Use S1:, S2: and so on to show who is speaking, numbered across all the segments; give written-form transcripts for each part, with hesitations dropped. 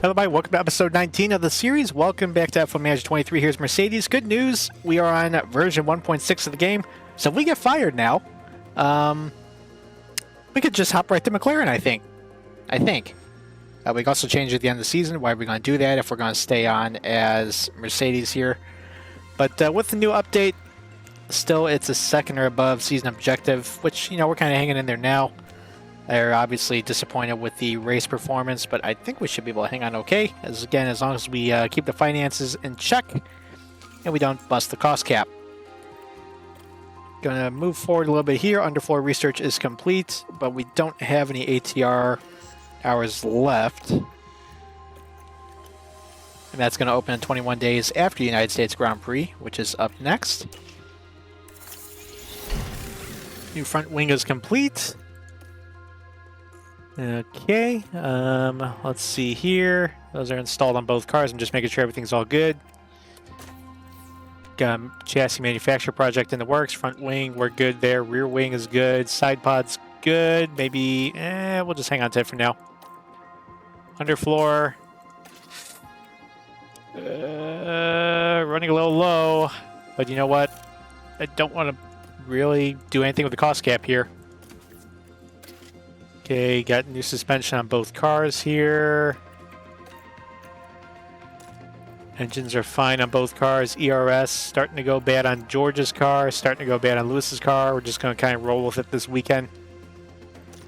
S1: Everybody, welcome to episode 19 of the series. Welcome back to F1 Manager 23. Here's Mercedes. Good news, we are on version 1.6 of the game. So if we get fired now, we could just hop right to McLaren, I think. We can also change at the end of the season. Why are we going to do that if we're going to stay on as Mercedes here? But with the new update, still it's a second or above season objective, which, you know, we're kind of hanging in there now. They're obviously disappointed with the race performance, but I think we should be able to hang on okay. As long as we keep the finances in check and we don't bust the cost cap. Gonna move forward a little bit here. Underfloor research is complete, but we don't have any ATR hours left. And that's going to open in 21 days after the United States Grand Prix, which is up next. New front wing is complete. Okay, let's see here. Those are installed on both cars. I'm just making sure everything's all good. Got a chassis manufacturer project in the works. Front wing, we're good there. Rear wing is good. Side pod's good. Maybe, we'll just hang on to it for now. Underfloor. Running a little low. But you know what? I don't want to really do anything with the cost cap here. Okay, got new suspension on both cars here. Engines are fine on both cars. ERS starting to go bad on George's car, starting to go bad on Lewis's car. We're just going to kind of roll with it this weekend.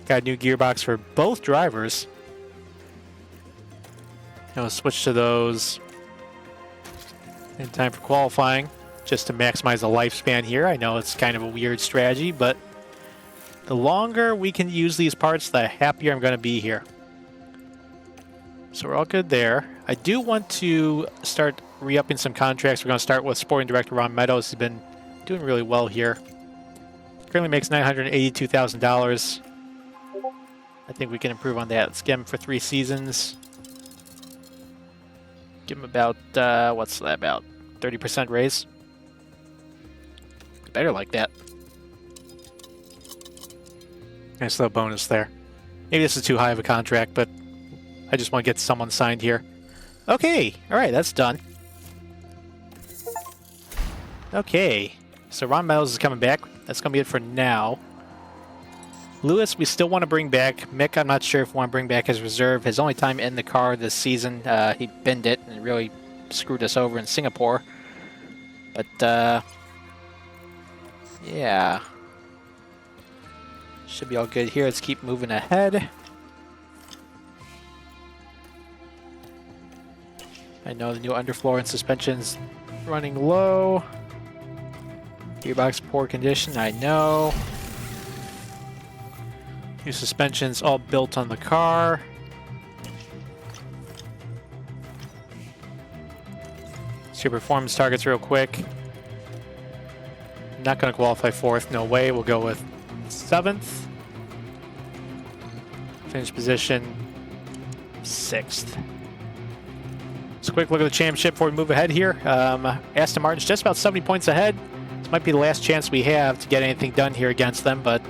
S1: Got a new gearbox for both drivers. I'll switch to those in time for qualifying, just to maximize the lifespan here. I know it's kind of a weird strategy, but the longer we can use these parts, the happier I'm going to be here. So we're all good there. I do want to start re-upping some contracts. We're going to start with Sporting Director Ron Meadows. He's been doing really well here. Currently makes $982,000. I think we can improve on that. Let's get him for 3 seasons. Give him about, what's that, about 30% raise? Better like that. Nice little bonus there. Maybe this is too high of a contract, but I just want to get someone signed here. Okay, alright, that's done. Okay, so Ron Meadows is coming back. That's going to be it for now. Lewis, we still want to bring back. Mick, I'm not sure if we want to bring back his reserve. His only time in the car this season, he binned it and really screwed us over in Singapore. But, yeah. Should be all good here. Let's keep moving ahead. I know the new underfloor and suspension's running low. Gearbox poor condition, I know. New suspension's all built on the car. See your performance targets real quick. Not going to qualify 4th, no way. We'll go with 7th. Finish position 6th. Just a quick look at the championship before we move ahead here. Aston Martin's just about 70 points ahead. This might be the last chance we have to get anything done here against them, but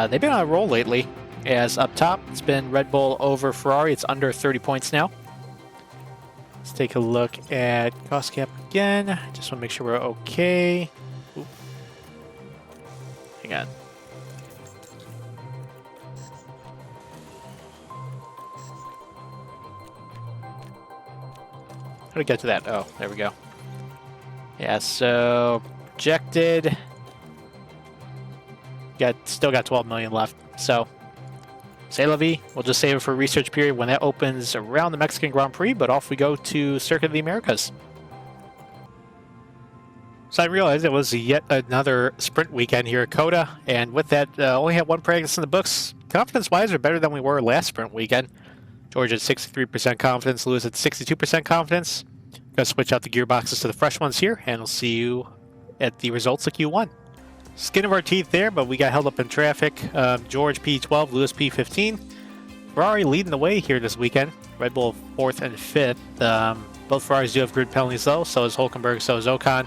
S1: they've been on a roll lately. As up top, it's been Red Bull over Ferrari. It's under 30 points now. Let's take a look at cost cap again. Just want to make sure we're okay. Oop. Hang on. How do we get to that? Oh, there we go. Yeah, so projected. Still got 12 million left. So, c'est la vie. We'll just save it for a research period when that opens around the Mexican Grand Prix, but off we go to Circuit of the Americas. So I realized it was yet another sprint weekend here at COTA, and with that, only had 1 practice in the books. Confidence-wise, we're better than we were last sprint weekend. George at 63% confidence, Lewis at 62% confidence. Gonna switch out the gearboxes to the fresh ones here, and we'll see you at the results of Q1. Skin of our teeth there, but we got held up in traffic. George P12, Lewis P15. Ferrari leading the way here this weekend. Red Bull 4th and 5th. Both Ferraris do have grid penalties though, so does Hülkenberg, so does Ocon.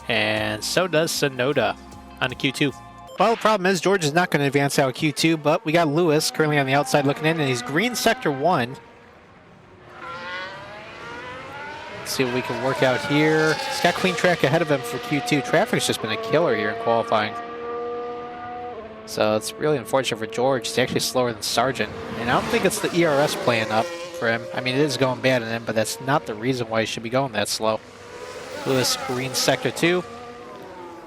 S1: And so does Sonoda on the Q2. Well, the problem is George is not going to advance out of Q2, but we got Lewis currently on the outside looking in, and he's green sector 1. Let's see what we can work out here. He's got clean track ahead of him for Q2. Traffic's just been a killer here in qualifying. So it's really unfortunate for George. He's actually slower than Sargent. And I don't think it's the ERS playing up for him. I mean, it is going bad in him, but that's not the reason why he should be going that slow. Lewis, green sector 2.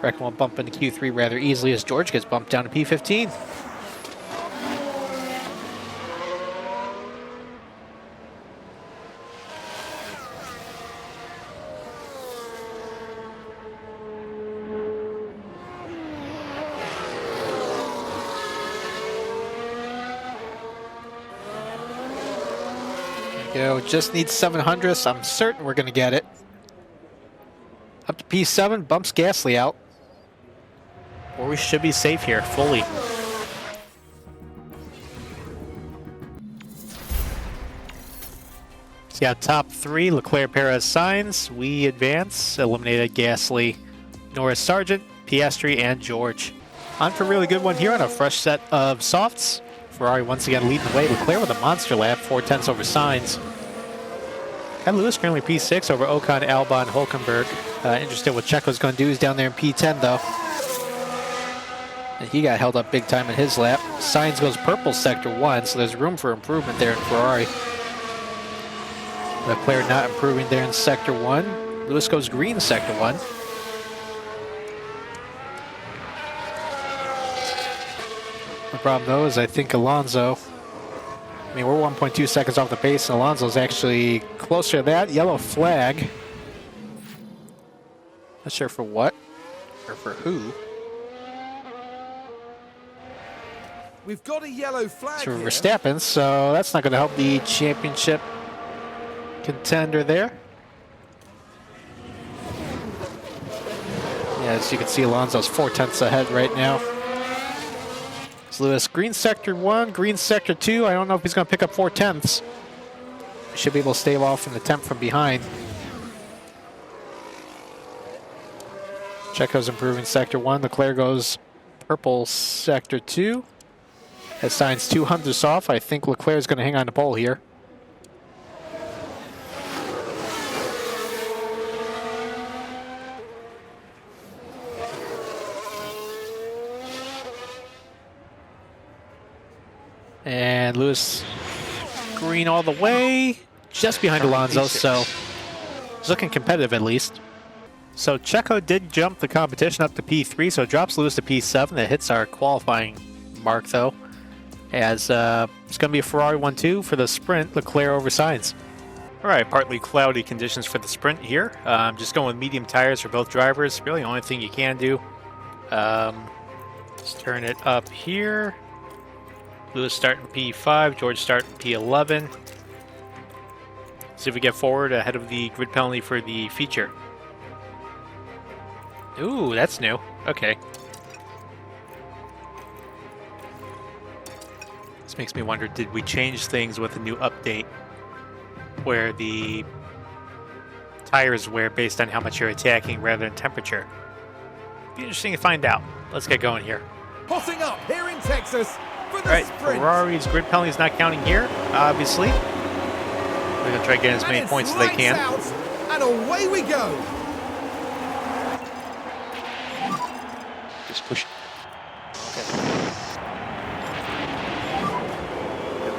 S1: Reckon will bump into Q3 rather easily as George gets bumped down to P15. Go, just needs 700s. I'm certain we're going to get it. Up to P7, bumps Gasly out. Or we should be safe here, fully. So yeah, top 3, Leclerc, Perez, Sainz. We advance, eliminated Gasly, Norris, Sargent, Piastri, and George. On for a really good one here on a fresh set of softs. Ferrari once again leading the way. Leclerc with a monster lap, 4/10 over Sainz. And Lewis currently P6 over Ocon, Albon, Hulkenberg. Interested what Checo's going to do. He's down there in P10 though. And he got held up big time in his lap. Sainz goes purple sector 1, so there's room for improvement there in Ferrari. Leclerc not improving there in sector 1. Lewis goes green sector 1. The problem though is I think Alonso, I mean we're 1.2 seconds off the pace and Alonso's actually closer to that. Yellow flag. Not sure for what or for who.
S2: We've got a yellow flag
S1: for
S2: here.
S1: Verstappen, so that's not going to help the championship contender there. Yeah, as you can see, Alonso's 4/10 ahead right now. So Lewis, green sector 1, green sector 2. I don't know if he's going to pick up 4/10. Should be able to stave off an attempt from behind. Checo's improving sector 1. Leclerc goes purple sector 2. As Sainz 200s off, I think Leclerc is going to hang on to pole here. And Lewis green all the way, just behind Alonso, so it's looking competitive at least. So Checo did jump the competition up to P3, so it drops Lewis to P7. That hits our qualifying mark though, as it's going to be a Ferrari 1-2 for the sprint, Leclerc over Sainz. All right, partly cloudy conditions for the sprint here. Just going with medium tires for both drivers. Really the only thing you can do. Let's turn it up here. Lewis starting P5, George starting P11. See if we get forward ahead of the grid penalty for the feature. Ooh, that's new. Okay. This makes me wonder, did we change things with a new update where the tires wear based on how much you're attacking rather than temperature? Be interesting to find out. Let's get going here.
S2: Hotting up here in Texas.
S1: Alright, Ferrari's grid penalty is not counting here, obviously. They're going to try to get as many points as they can.
S2: Out, and away we go.
S3: Just push.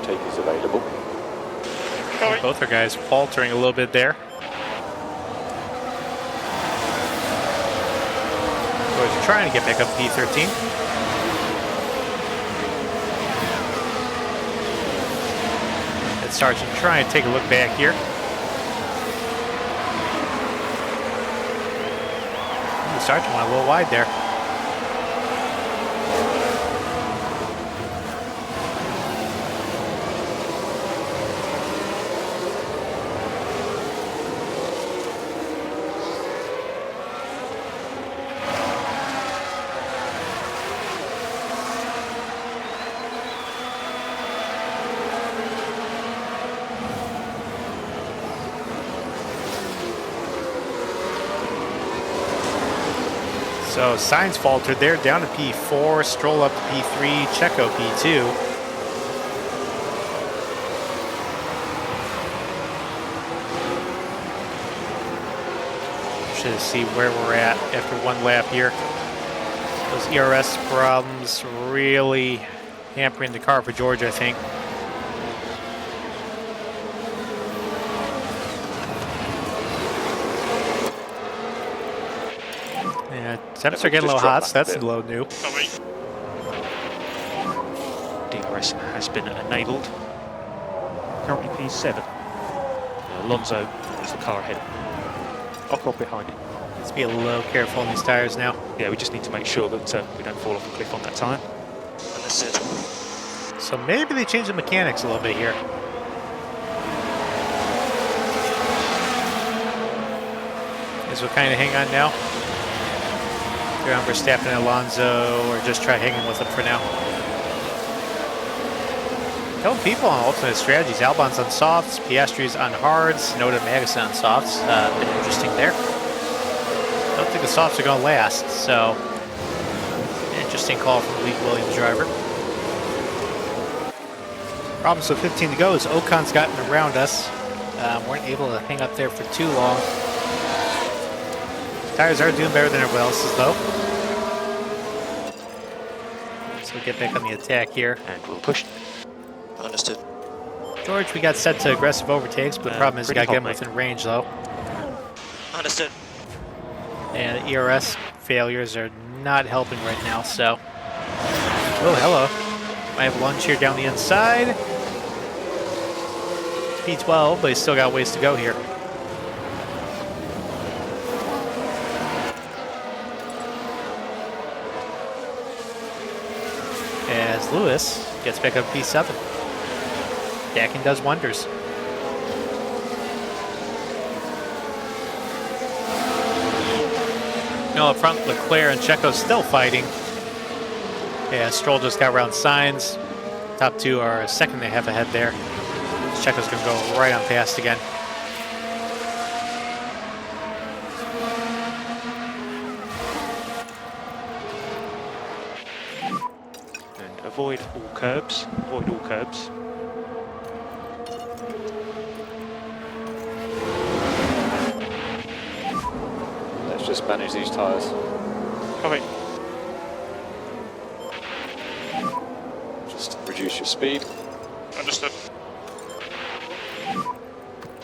S3: Take is available.
S1: Both our guys faltering a little bit there. George trying to get back up P13. Sargent trying to take a look back here. Ooh, Sargent went a little wide there. So Sainz faltered there, down to P4, Stroll up to P3, Checo P2. interested to see where we're at after one lap here. Those ERS problems really hampering the car for George, I think. Yeah, temps are getting a little hot, so that's a little new.
S3: DRS has been enabled. Currently P7. Alonso is the car ahead. Ocon behind him.
S1: Let's be a little careful on these tires now.
S3: Yeah, we just need to make sure that we don't fall off the cliff on that tyre. Understood.
S1: So maybe they changed the mechanics a little bit here. Guess we'll kind of hang on now. They're on Verstappen and Alonso, or just try hanging with them for now. Couple people on alternate strategies. Albon's on softs, Piastri's on hards, Noda Magnussen on softs. Been interesting there. Don't think the softs are going to last, so interesting call from the Lee Williams driver. Problem, so 15 to go is Ocon's gotten around us. Weren't able to hang up there for too long. Tires are doing better than everyone else's though. So we get back on the attack here.
S3: And we'll push.
S4: Understood.
S1: George, we got set to aggressive overtakes, but the problem is we got to get him within range though.
S4: Understood.
S1: And the ERS failures are not helping right now, so. Oh, hello. Might have lunge here down the inside. P12, but he's still got ways to go here. As Lewis gets back up P7. Stacking does wonders. No, up front, Leclerc and Checo's still fighting. Yeah, Stroll just got around signs. Top two are a second and a half ahead there. Checo's going to go right on past again.
S3: And avoid all curbs. Avoid all curbs.
S5: Let's just manage these tyres.
S3: Coming.
S5: Just reduce your speed.
S3: Understood.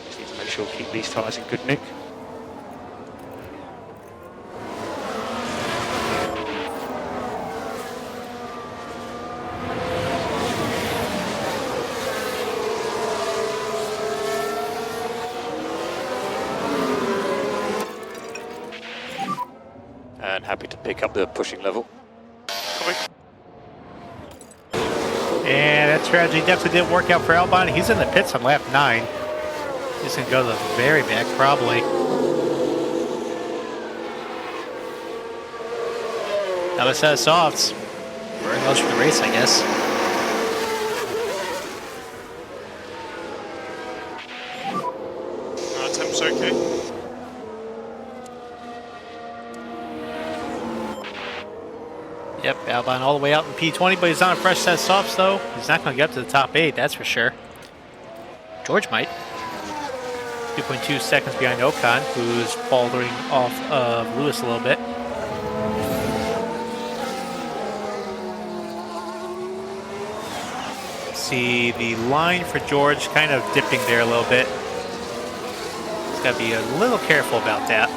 S3: Just need to make sure we keep these tyres in good nick.
S5: And happy to pick up the pushing level.
S3: Coming.
S1: And that strategy definitely didn't work out for Albon. He's in the pits on lap 9. He's going to go to the very back, probably. Another set of softs. Very much for the race, I guess.
S3: Attempts okay.
S1: Yep, Albon all the way out in P20, but he's on a fresh set of softs, though. He's not going to get up to the top 8, that's for sure. George might. 2.2 seconds behind Ocon, who's faltering off of Lewis a little bit. See the line for George kind of dipping there a little bit. He's got to be a little careful about that.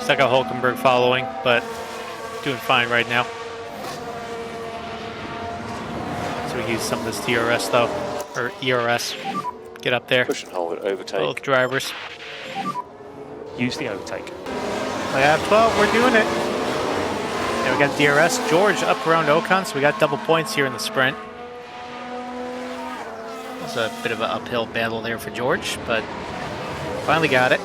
S1: Stuck got Hulkenberg following, but doing fine right now. So we use some of this DRS though, or ERS. Get up there.
S5: Push and hold, overtake.
S1: Both drivers.
S3: Use the overtake.
S1: Lap 12, we're doing it. And we got DRS. George up around Ocon, so we got double points here in the sprint. It was a bit of an uphill battle there for George, but finally got it.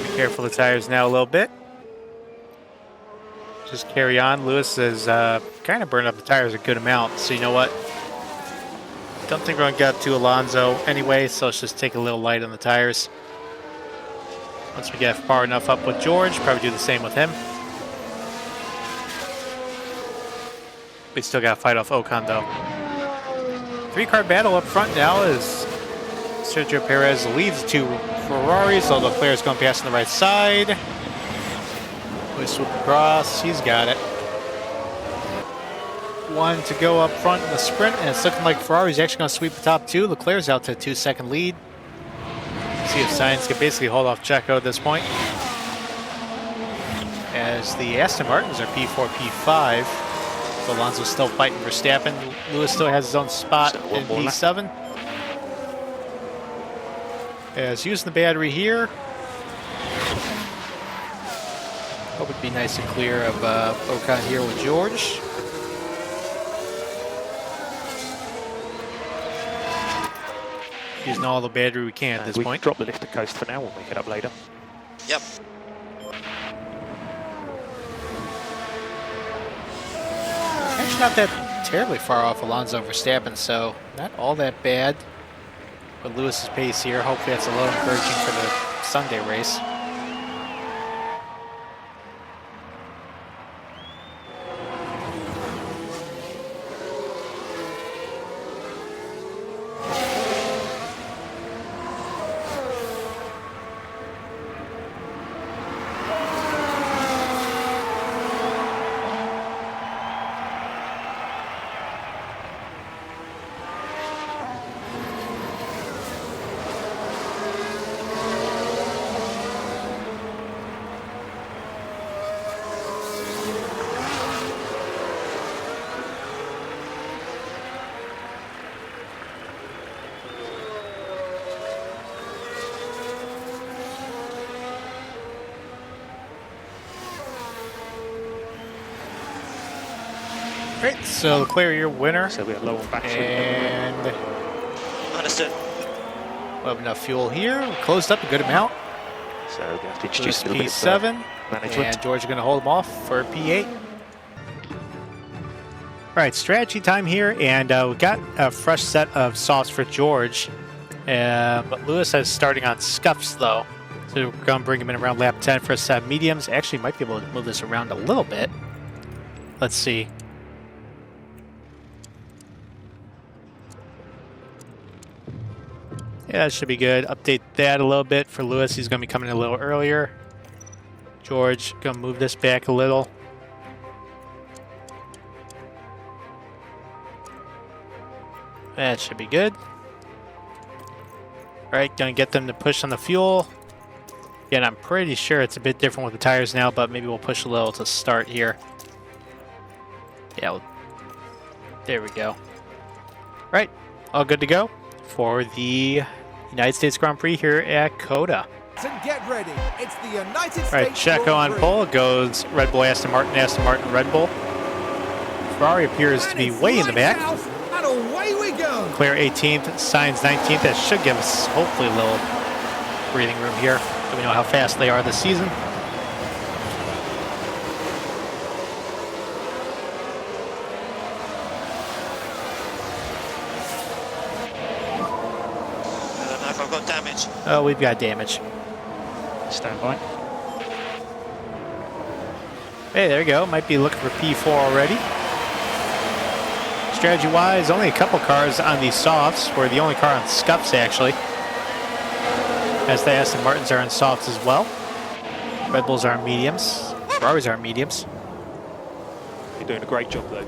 S1: Be careful of the tires now a little bit. Just carry on. Lewis has kind of burned up the tires a good amount, so you know what? Don't think we're going to get up to Alonso anyway, so let's just take a little light on the tires. Once we get far enough up with George, probably do the same with him. We still got to fight off Ocon though. 3-car battle up front now as Sergio Perez leads the two Ferraris, although Leclerc's going past on the right side. We swoop across. He's got it. One to go up front in the sprint, and it's looking like Ferrari's actually going to sweep the top two. Leclerc's out to a 2-second lead. See if Sainz can basically hold off Checo at this point. As the Aston Martins are P4, P5. So Alonso's still fighting Verstappen. Lewis still has his own spot in P7. As using the battery here. Hope it'd be nice and clear of Ocon here with George. Using all the battery we can at this point.
S3: Drop the lifter coast for now, we'll make it up later.
S4: Yep.
S1: Actually not that terribly far off Alonso Verstappen, so not all that bad. But Lewis's pace here, hopefully that's a little encouraging for the Sunday race. Great, so Leclerc, your winner.
S3: So we're low on battery.
S1: And
S4: Understood.
S1: we'll have enough fuel here. We're closed up a good amount.
S3: So we're going to have to
S1: Lewis
S3: introduce a little bit of
S1: P7.
S3: management.
S1: And George is going to hold him off for P8. All right, strategy time here. And we got a fresh set of softs for George. But Lewis is starting on scuffs, though. So we're going to bring him in around lap 10 for a set of mediums. Actually, might be able to move this around a little bit. Let's see. Yeah, that should be good. Update that a little bit for Lewis. He's going to be coming a little earlier. George, going to move this back a little. That should be good. All right, going to get them to push on the fuel. Again, I'm pretty sure it's a bit different with the tires now, but maybe we'll push a little to start here. Yeah, there we go. All right, all good to go for the United States Grand Prix here at COTA.
S2: And get ready. It's the United States.
S1: All right, Checo
S2: Grand
S1: on
S2: Prix.
S1: pole. Goes Red Bull, Aston Martin, Red Bull. Ferrari appears to be
S2: And
S1: way in the back.
S2: lights out, and away we go.
S1: Leclerc 18th, Sainz 19th. That should give us hopefully a little breathing room here. So we know how fast they are this season.
S4: I don't know if I've got damage.
S1: Oh, we've got damage.
S3: Stand by.
S1: Hey, there you go. Might be looking for P4 already. Strategy-wise, only a couple cars on these softs. We're the only car on scuffs, actually. As the Aston Martins are on softs as well. Red Bulls are on mediums. Ferraris are on mediums.
S3: You're doing a great job, though.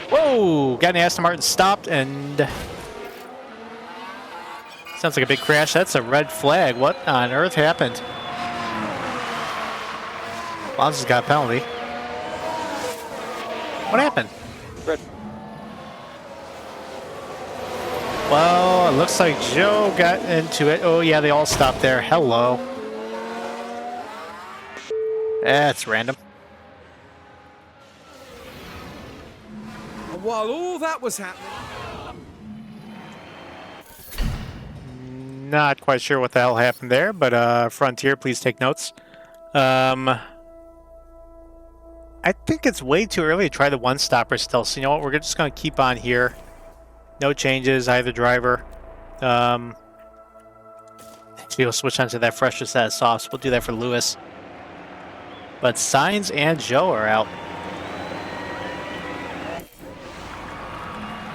S1: Whoa! Got an Aston Martin stopped, and sounds like a big crash. That's a red flag. What on earth happened? Alonso's got a penalty. What happened?
S5: Red.
S1: Well, it looks like Joe got into it. Oh, yeah, they all stopped there. Hello. That's random.
S2: And while all that was happening,
S1: Not quite sure what the hell happened there, but Frontier, please take notes. I think it's way too early to try the one-stopper still, so you know what? We're just going to keep on here. No changes, either driver. Actually, we'll switch onto that fresher set of softs. We'll do that for Lewis. But Sainz and Joe are out.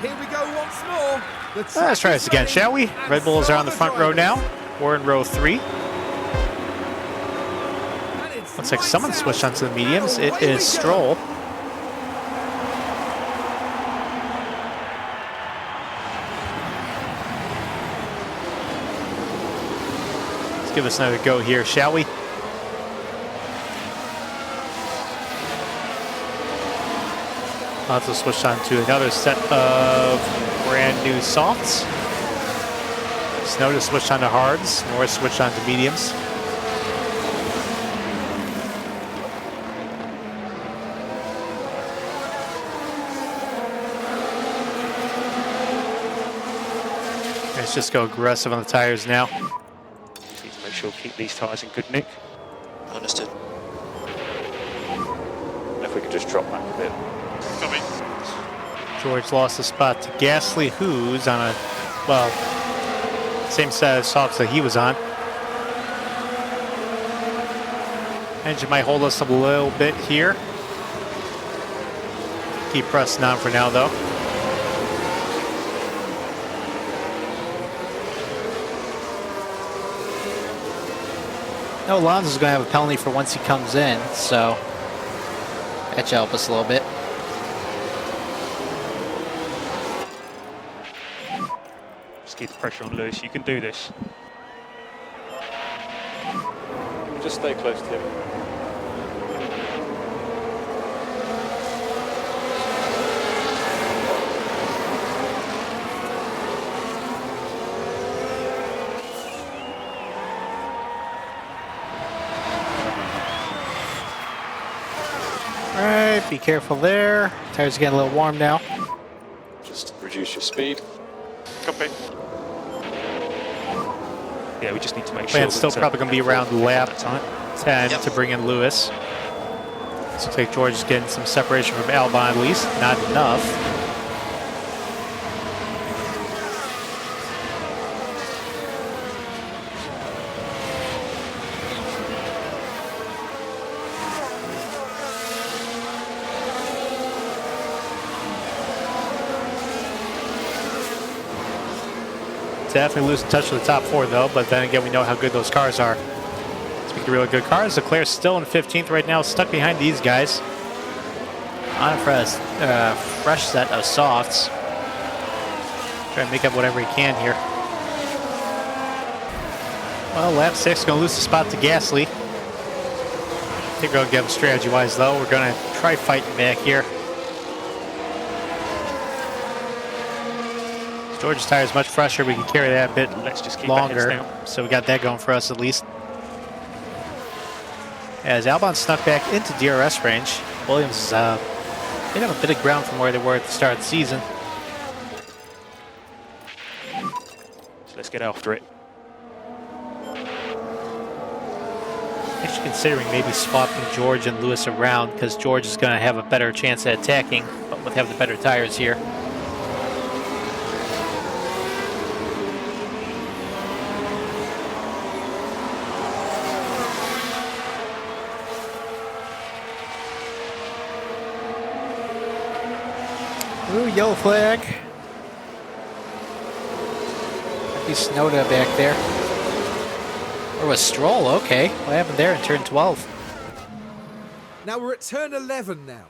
S2: Here we go once more. The
S1: Let's
S2: track
S1: try
S2: is
S1: this again,
S2: ready,
S1: shall we?
S2: and
S1: Red Bulls
S2: so
S1: are on the front row
S2: drivers.
S1: now. We're in row 3.
S2: And it's
S1: Looks like
S2: lights
S1: someone
S2: out,
S1: switched onto the
S2: and
S1: mediums. It
S2: away
S1: is
S2: we go.
S1: Stroll. Let's give this another go here, shall we? I'll have to switch on to another set of brand new softs. Snow to switch on to hards. Norris switched on to mediums. Let's just go aggressive on the tires now.
S3: Need to make sure we keep these tyres in good nick.
S4: Understood.
S5: If we could just drop back a bit.
S1: George lost the spot to Gasly, who's on a, well, same set of softs that he was on. Engine might hold us a little bit here. Keep pressing on for now, though. No, Alonso's going to have a penalty for once he comes in, so that should help us a little bit.
S3: Just keep the pressure on Lewis. You can do this.
S5: Just stay close to him.
S1: Alright, be careful there. Tires are getting a little warm now.
S5: Just reduce your speed.
S3: Copy. Yeah, we just need to make sure.
S1: And it's still probably going to be around lap
S3: time.
S1: 10
S4: Yep.
S1: to bring in Lewis. Looks like George is getting some separation from Albon at least. Not enough. Definitely losing touch with the top 4 though, but then again we know how good those cars are. Speaking of really good cars, Leclerc's still in 15th right now, stuck behind these guys. On a fresh set of softs. Try and make up whatever he can here. Well, lap 6 going to lose the spot to Gasly. I think we're going to get him strategy-wise though. We're going to try fighting back here. George's tire is much fresher. We can carry that a bit
S3: Let's just keep our heads
S1: longer.
S3: down.
S1: So we got that going for us at least. As Albon snuck back into DRS range, Williams did have a bit of ground from where they were at the start of the season.
S3: So let's get after it.
S1: Actually considering maybe swapping George and Lewis around because George is going to have a better chance at attacking, but with having the better tires here. Ooh, yellow flag. Might be Snowda back there. Or was Stroll? Okay. What happened there in turn 12?
S2: Now we're at turn 11 now.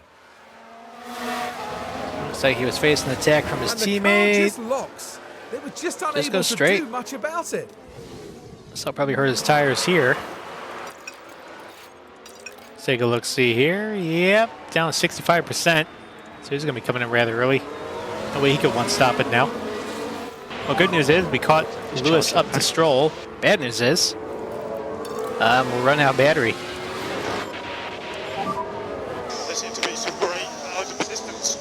S1: Looks like he was facing an attack from his
S2: And the car
S1: teammate.
S2: just locks. They were just unable
S1: go
S2: to
S1: straight.
S2: do much about it.
S1: So probably hurt his tires here. Let's take a look, see here. Yep, down to 65%. So he's going to be coming in rather early. No way he could one-stop it now. Well, good news is we caught Lewis up to Stroll. Bad news is we'll run out of battery.
S4: There seems to be some great loads of resistance.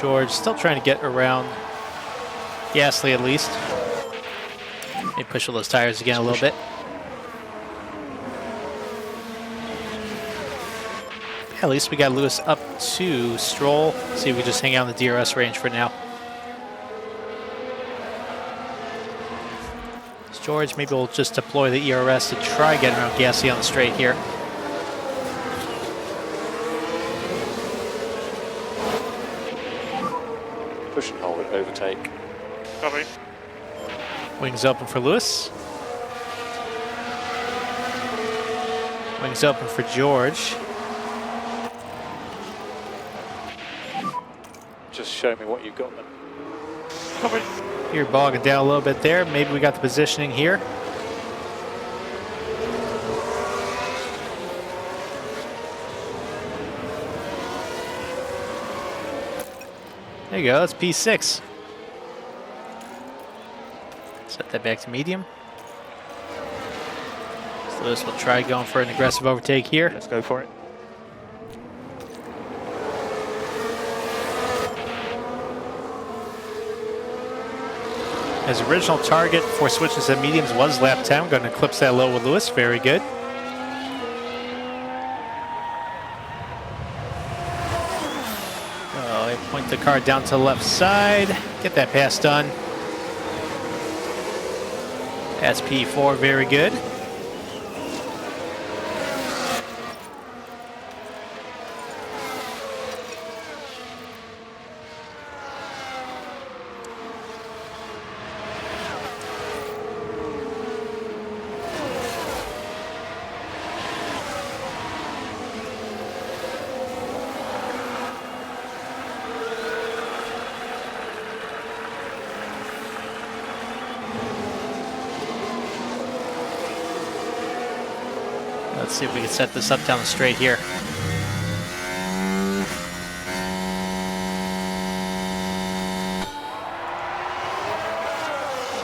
S1: George still trying to get around Gasly at least. Maybe push all those tires again a little bit. At least we got Lewis up to Stroll. See if we just hang out in the DRS range for now. George, maybe we'll just deploy the ERS to try getting around Gasly on the straight here.
S5: push and hold it, overtake.
S4: Copy.
S1: Wings open for Lewis. Wings open for George.
S5: Just show me what you've got then.
S4: Copy.
S1: You're bogging down a little bit there. Maybe we got the positioning here. There you go, that's P6. Set that back to medium. So Lewis will try going for an aggressive overtake here.
S3: Let's go for it.
S1: His original target for switches to mediums was lap 10. Going to eclipse that low with Lewis. Very good. Oh, I point the car down to the left side. Get that pass done. That's P4. Very good. Let's see if we can set this up down the straight here.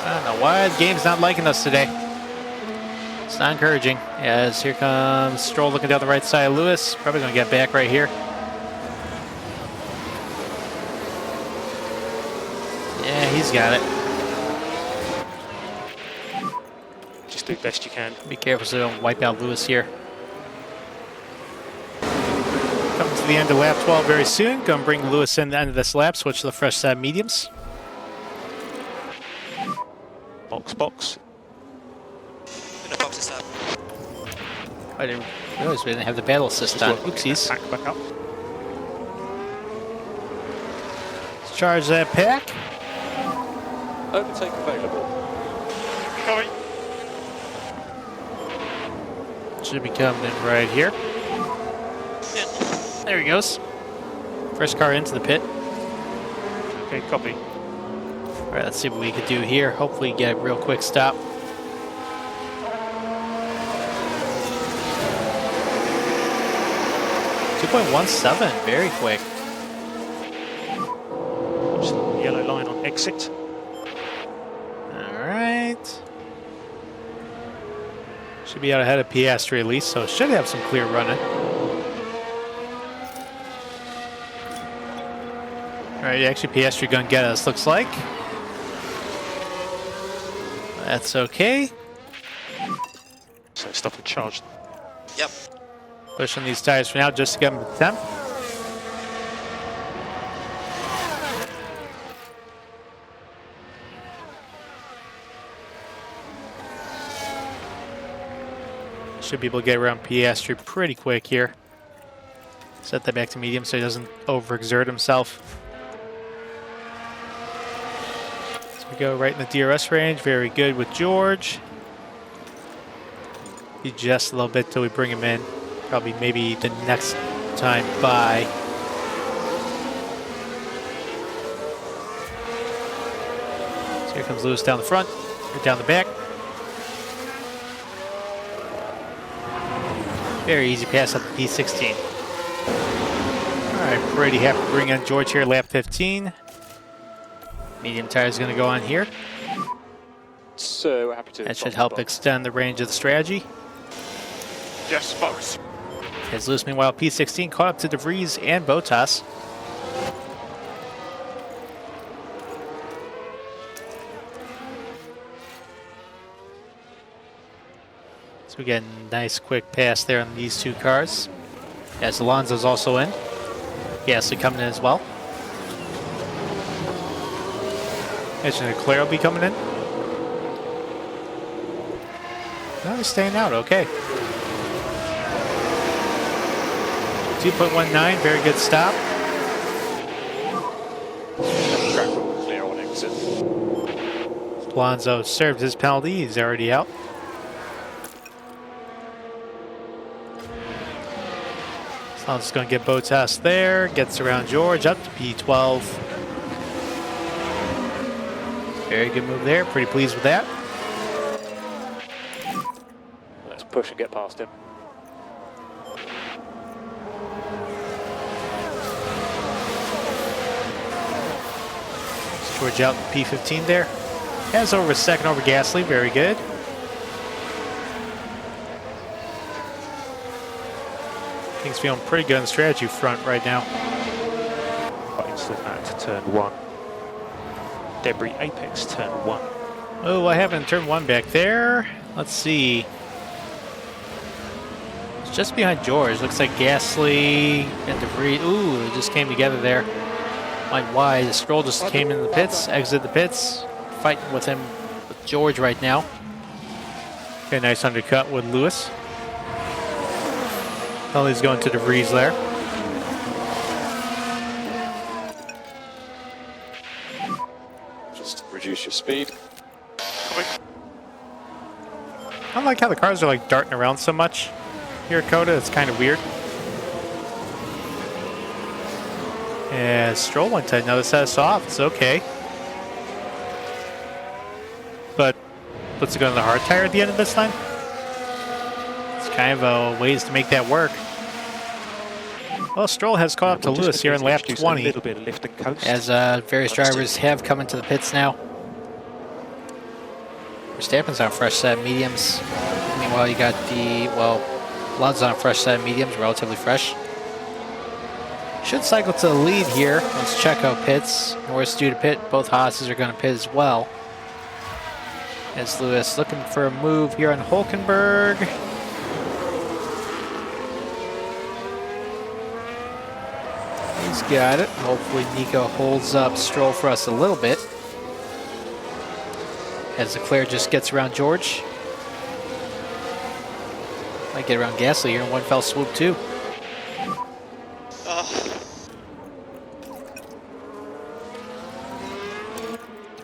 S1: I don't know why the game's not liking us today. It's not encouraging. As here comes Stroll looking down the right side of Lewis. Probably going to get back right here. Yeah, he's got it.
S3: Just do best you can.
S1: Be careful so you don't wipe out Lewis here. Coming to the end of lap 12 very soon. Going to bring Lewis in the end of this lap. Switch to the fresh set mediums.
S3: Box, box.
S6: In the boxes up.
S1: I didn't realize we didn't have the battle assist on. Oopsies.
S3: Back up.
S1: Let's charge that pack.
S5: Overtake available.
S4: Copy.
S1: Should be coming in right here. There he goes. First car into the pit.
S3: Okay, copy.
S1: All right, let's see what we can do here. Hopefully get a real quick stop. .17, very quick.
S3: Watch the yellow line on exit.
S1: All right. Should be out ahead of Piastri at least, so should have some clear running. All right, actually Piastri gonna get us, looks like. That's okay.
S3: So stop and charge.
S6: Yep.
S1: Pushing these tires for now just to get them to temp. Should be able to get around Piastri pretty quick here. Set that back to medium so he doesn't overexert himself. So we go right in the DRS range. Very good with George. He just a little bit till we bring him in. Probably maybe the next time by. So here comes Lewis down the front, or down the back. Very easy pass up to P16. All right, pretty happy to bring in George here, lap 15. Medium tire is going to go on here.
S5: So happy to.
S1: That should help extend the range of the strategy.
S4: Yes, box.
S1: As Lewis, meanwhile, P16 caught up to De Vries and Bottas. So we get a nice quick pass there on these two cars. As Alonso's also in. Gasly coming in as well. Mentioned Leclerc will be coming in. No, he's staying out, okay. 2.19, very good stop.
S5: Track exit.
S1: Alonso served his penalty. He's already out. Alonso's going to get Bottas there. Gets around George up to P12. Very good move there. Pretty pleased with that.
S5: Let's push and get past him.
S1: George out P15 there. Has over a second over Gasly. Very good. Things feeling pretty good on the strategy front right now.
S3: Into that to turn 1. Debris apex turn 1.
S1: Oh, I haven't turned 1 back there. Let's see. It's just behind George. Looks like Gasly and Debris. Ooh, it just came together there. Went wide. Stroll just came in the pits, exited the pits. Fighting with him, with George right now. Okay, nice undercut with Lewis. Penalty's going to Debris there.
S5: Just reduce your speed.
S1: I don't like how the cars are like darting around so much here at Coda. It's kind of weird. Yeah, Stroll went to another set of softs. Okay. But what's it going to the hard tire at the end of this line? It's kind of a ways to make that work. Well, Stroll has caught up to Lewis here in lap 20.
S3: A little bit of lift and coast.
S1: As various drivers have come into the pits now. Verstappen's on fresh set of mediums. Meanwhile, you got Alonso's on fresh set of mediums, relatively fresh. Should cycle to the lead here once Checo pits. Norris due to pit. Both Haas's are going to pit as well. As Lewis looking for a move here on Hulkenberg. He's got it. Hopefully Nico holds up Stroll for us a little bit. As Leclerc just gets around George. Might get around Gasly here in one fell swoop too.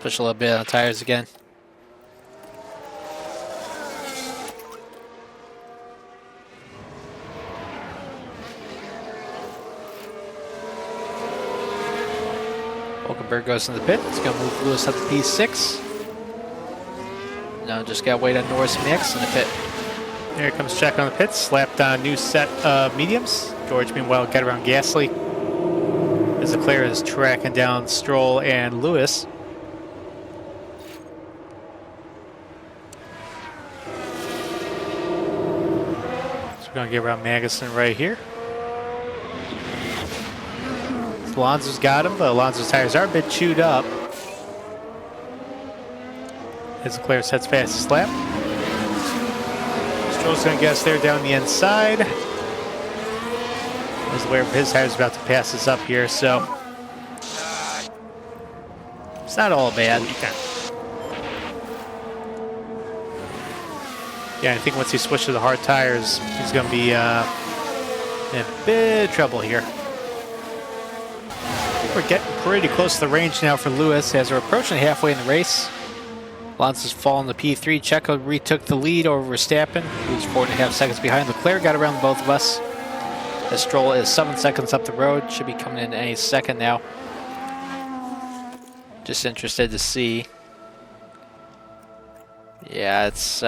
S1: Push a little bit on the tires again. Hulkenberg goes in the pit. He's going to move Lewis up to P6. Now just got to wait on Norris and Max in the pit. Here comes Checo on the pits. Slapped on a new set of mediums. George, meanwhile, get around Gasly. As Leclerc is tracking down Stroll and Lewis. We're going to get around Magnussen right here. Alonso's got him, but Alonso's tires are a bit chewed up. As Leclerc sets fastest lap. Stroll's going to get us there down the inside. As Leclerc, his tires about to pass us up here, so it's not all bad. Yeah, I think once he switches to the hard tires, he's going to be in a bit of trouble here. I think we're getting pretty close to the range now for Lewis as we're approaching halfway in the race. Alonso's fallen to P3. Checo retook the lead over Verstappen, who's 4.5 seconds behind. Leclerc got around both of us. As Stroll is 7 seconds up the road. Should be coming in any second now. Just interested to see. Yeah, it's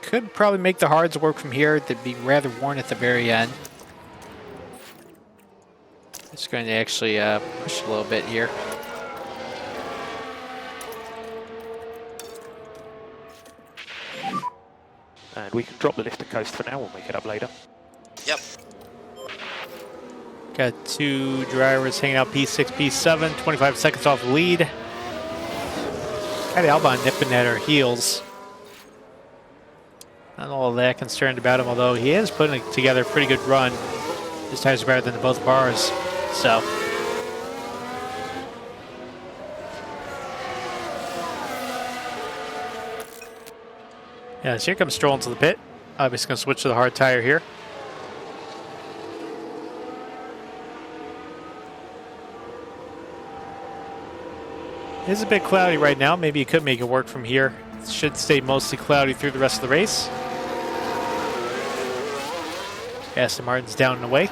S1: could probably make the hards work from here. They'd be rather worn at the very end. It's going to actually push a little bit here.
S3: And we can drop the lift and coast for now. We'll make it up later.
S6: Yep.
S1: Got two drivers hanging out P6, P7, 25 seconds off the lead. Got Albon nipping at our heels. Not all that concerned about him, although he is putting together a pretty good run. His tires are better than both bars, so. Yeah, so here comes Stroll into the pit. Obviously going to switch to the hard tire here. It is a bit cloudy right now. Maybe you could make it work from here. It should stay mostly cloudy through the rest of the race. Aston Martin's down and away.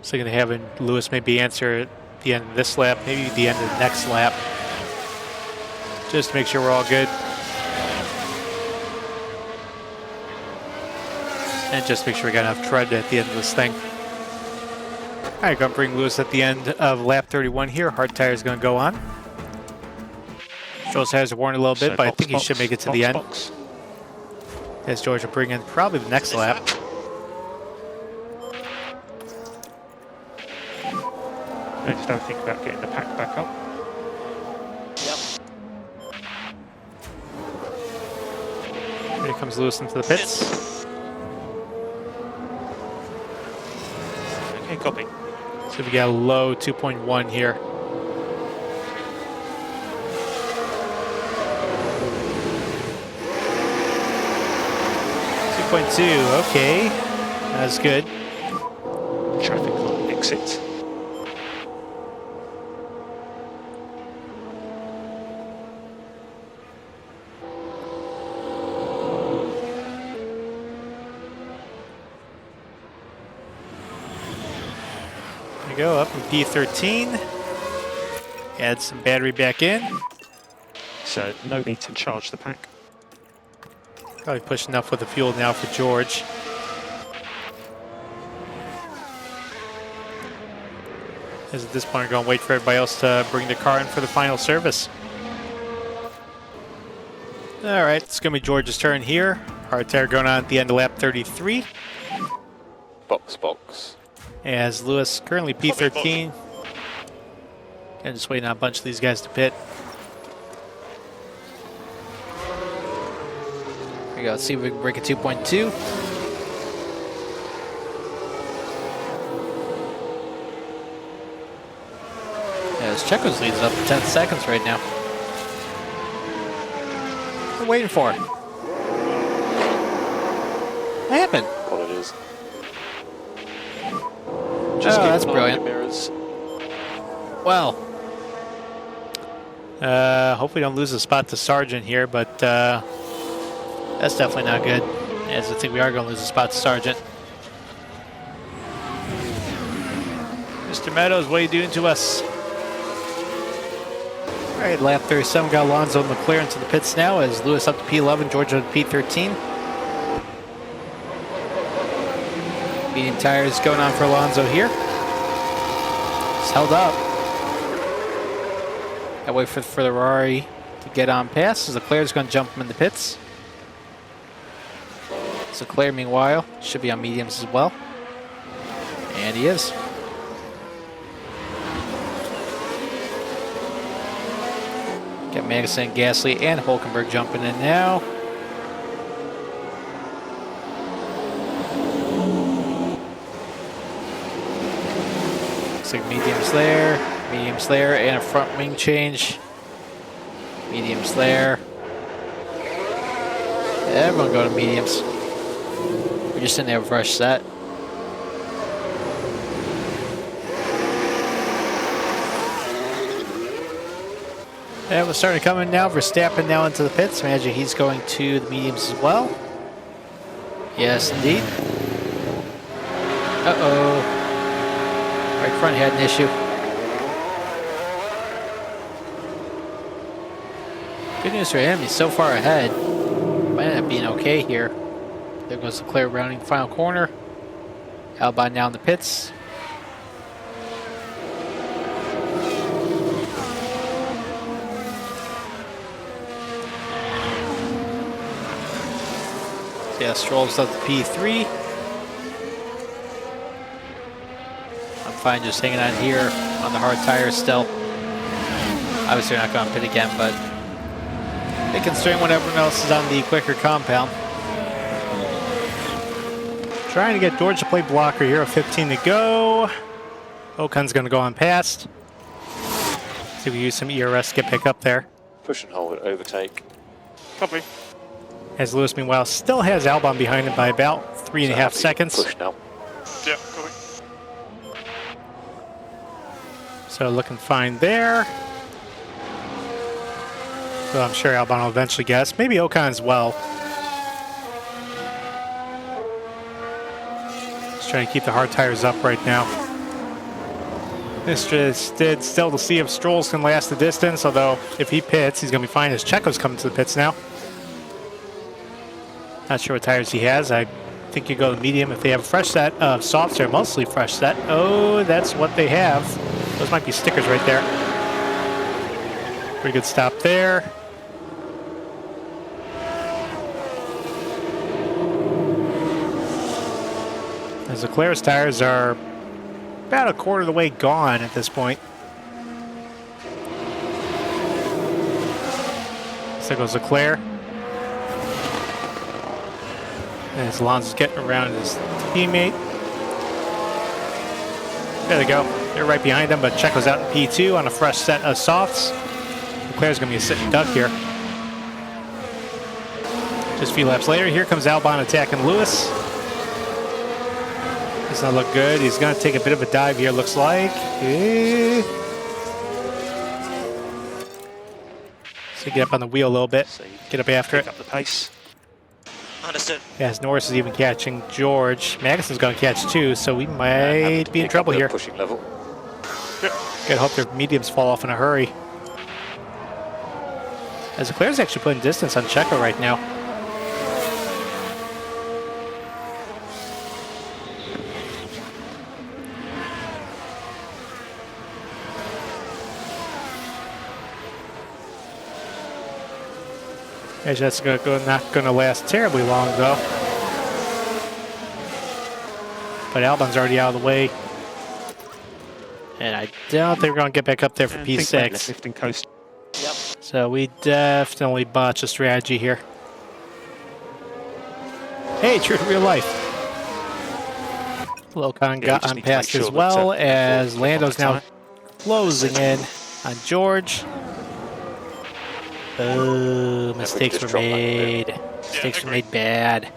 S1: So going to have Lewis maybe answer at the end of this lap, maybe the end of the next lap, just to make sure we're all good. And just make sure we got enough tread at the end of this thing. All right, going to bring Lewis at the end of lap 31 here. Hard tire is going to go on. Joel's tires are worn a little bit,
S3: So
S1: but I
S3: box,
S1: think he should make it to the end.
S3: box.
S1: As George will bring in probably the next lap.
S3: I just don't think about getting the pack back up.
S6: Yep.
S1: Here comes Lewis into the pits.
S3: Okay, copy.
S1: So we got a low 2.1 here. Okay, that's good.
S3: Traffic light exit.
S1: There we go, up in P13. Add some battery back in.
S3: So no need to charge the pack.
S1: Probably pushing enough with the fuel now for George. As at this point, we're going to wait for everybody else to bring the car in for the final service. All right, it's going to be George's turn here. Hard tire going on at the end of lap 33.
S5: Box.
S1: As Lewis currently P13. And just waiting on a bunch of these guys to pit. Here we go. Let's see if we can break a 2.2. As Checo's leads up to 10 seconds right now. What are we waiting for? What happened?
S5: Apologies.
S1: Oh,
S5: Just keep
S1: that's
S5: an eye on
S1: brilliant.
S5: your mirrors.
S1: Well, hope we don't lose a spot to Sargent here, but that's definitely not good. As I think we are going to lose a spot to Sargent. Mr. Meadows, what are you doing to us? All right, lap 37, got Alonso and Leclerc into the pits now as Lewis up to P11, George up to P13. Medium tires going on for Alonso here. It's held up. I wait for the Ferrari to get on past as Leclerc's going to jump him in the pits. So Leclerc, meanwhile, should be on mediums as well. And he is. Got Magnussen, Gasly, and Hulkenberg jumping in now. Looks like mediums there, and a front wing change. Mediums there. Everyone go to mediums. We're just in there with rush set. Yeah, we're starting to come in now. Verstappen now into the pits. Imagine he's going to the mediums as well. Yes, indeed. Uh-oh. Right front had an issue. Good news for him, he's so far ahead. Might end up being okay here. There goes Leclerc rounding the final corner. Albon now in the pits. So yeah, Stroll's up to P3. I'm fine just hanging on here on the hard tires still. Obviously we're not going to pit again, but they constrain when everyone else is on the quicker compound. Trying to get George to play blocker here, 15 to go. Ocon's going to go on past. See if we use some ERS to get pick up there.
S5: Push and hold, overtake.
S3: Copy.
S1: As Lewis, meanwhile, still has Albon behind him by about 3.5
S5: happy
S1: seconds.
S5: Push now.
S3: Yeah, copy.
S1: So looking fine there. So I'm sure Albon will eventually guess. Maybe Ocon as well. Just trying to keep the hard tires up right now. Interested still to see if Stroll's can last the distance, although if he pits, he's going to be fine as Checo's coming to the pits now. Not sure what tires he has. I think you go to medium if they have a fresh set of softs. They're mostly fresh set. Oh, that's what they have. Those might be stickers right there. Pretty good stop there. As Leclerc's tires are about a quarter of the way gone at this point. So goes Leclerc. As Alonso's getting around his teammate. There they go. They're right behind him, but Checo's out in P2 on a fresh set of softs. Leclerc's going to be a sitting duck here. Just a few laps later, here comes Albon attacking Lewis. Does not look good. He's going to take a bit of a dive here, looks like. So get up on the wheel a little bit.
S3: So you
S1: Get up after
S3: pick
S1: it.
S3: up the pace. Understood.
S1: Yes, Norris is even catching George. Magnussen's going to catch too, so we might be in trouble here.
S5: Pushing level.
S1: Gotta hope their mediums fall off in a hurry. As Leclerc's actually putting distance on Checo right now. Actually, that's not going to last terribly long, though. But Albon's already out of the way. And I don't think we're going to get back up there for
S3: And think
S1: P6.
S3: left lifting coast.
S6: Yep.
S1: So we definitely botched a strategy here. Hey, true to real life. Ocon got
S3: just
S1: on
S3: need to make
S1: past
S3: sure
S1: as
S3: that,
S1: well as
S3: before
S1: Lando's now
S3: time.
S1: closing in on George. Oh, mistakes were
S5: just drop that
S1: made. Mistakes were made bad.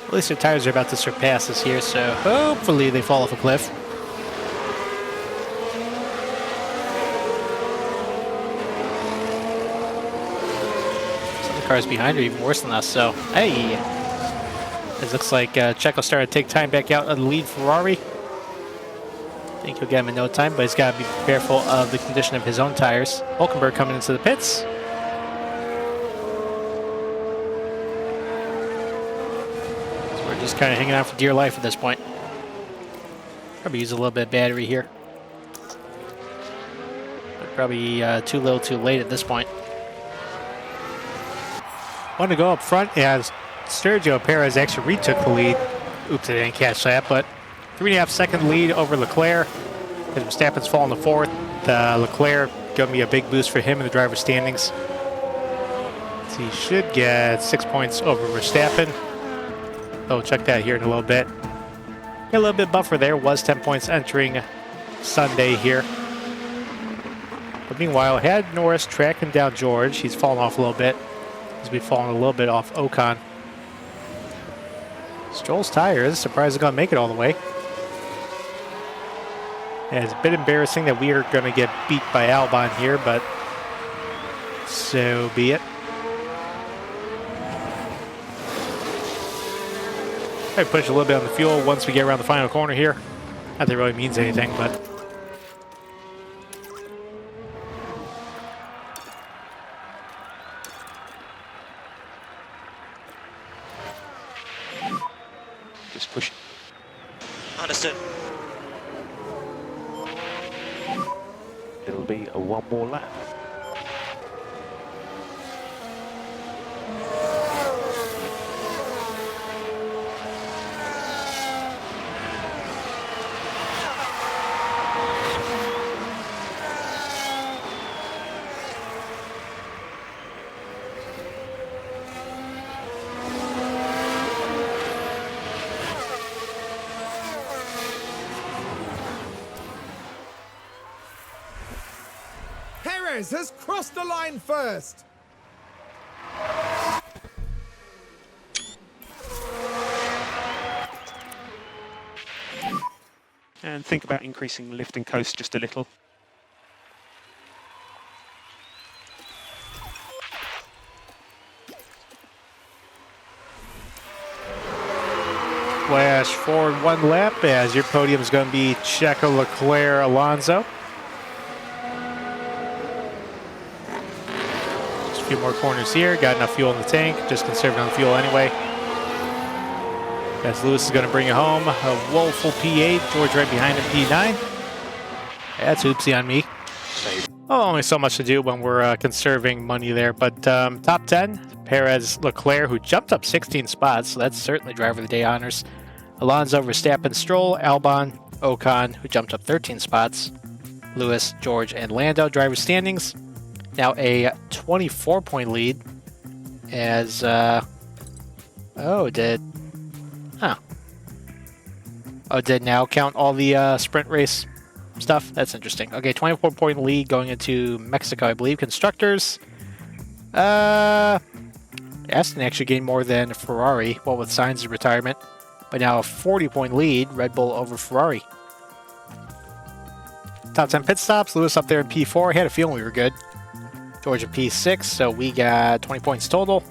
S1: At least their tires are about to surpass us here, so hopefully they fall off a cliff. Some of the cars behind are even worse than us, so hey! It looks like Checo started to take time back out of the lead Ferrari. I think he'll get him in no time, but he's got to be careful of the condition of his own tires. Hulkenberg coming into the pits. Just kind of hanging out for dear life at this point. Probably use a little bit of battery here. But probably too little too late at this point. Want to go up front as Sergio Perez actually retook the lead. Oops, I didn't catch that, but 3.5 second lead over Leclerc. As Verstappen's falling to fourth. Leclerc gonna be a big boost for him in the driver's standings. So he should get 6 points over Verstappen. Oh, check that here in a little bit. Got a little bit buffer there. Was 10 points entering Sunday here. But meanwhile, had Norris tracking down George. He's fallen off a little bit. He's been falling a little bit off Ocon. Stroll's tires, surprised they're going to make it all the way. And it's a bit embarrassing that we are going to get beat by Albon here, but so be it. I push a little bit on the fuel once we get around the final corner here. Not that it really means anything, but
S3: Just push.
S6: Understood.
S3: It'll be a one more lap.
S2: Perez has crossed the line first.
S3: And think about increasing lift and coast just a little.
S1: Flash forward one lap as your podium is going to be Checo, Leclerc, Alonso. Just a few more corners here. Got enough fuel in the tank. Just conserving on the fuel anyway. As Lewis is going to bring it home. A woeful P8. George right behind him, P9. That's oopsie on me. Well, only so much to do when we're conserving money there. But top 10, Perez, Leclerc, who jumped up 16 spots. So that's certainly driver of the day honors. Alonso, Verstappen, Stroll, Albon, Ocon, who jumped up 13 spots. Lewis, George, and Lando, driver standings. Now a 24-point lead as, did now count all the sprint race stuff? That's interesting. Okay, 24-point lead going into Mexico, I believe. Constructors. Aston actually gained more than Ferrari, well, with Sainz's retirement. But now a 40-point lead, Red Bull over Ferrari. Top 10 pit stops. Lewis up there in P4. I had a feeling we were good. George at P6, so we got 20 points total.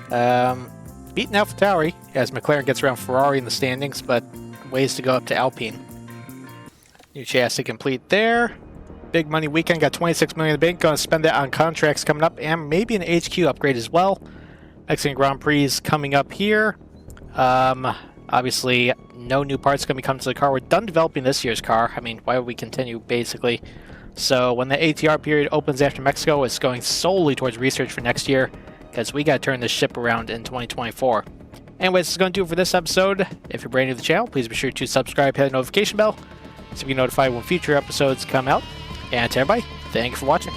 S1: Beating AlphaTauri as McLaren gets around Ferrari in the standings, but ways to go up to Alpine. New chassis complete there. Big money weekend. Got 26 million in the bank. Going to spend that on contracts coming up and maybe an HQ upgrade as well. Mexican Grand Prix is coming up here. Obviously, no new parts going to be coming to the car. We're done developing this year's car. I mean, why would we continue, basically? So when the ATR period opens after Mexico, it's going solely towards research for next year because we got to turn this ship around in 2024. Anyways, this is going to do it for this episode. If you're brand new to the channel, please be sure to subscribe, hit the notification bell so you can be notified when future episodes come out. And to everybody, thank you for watching.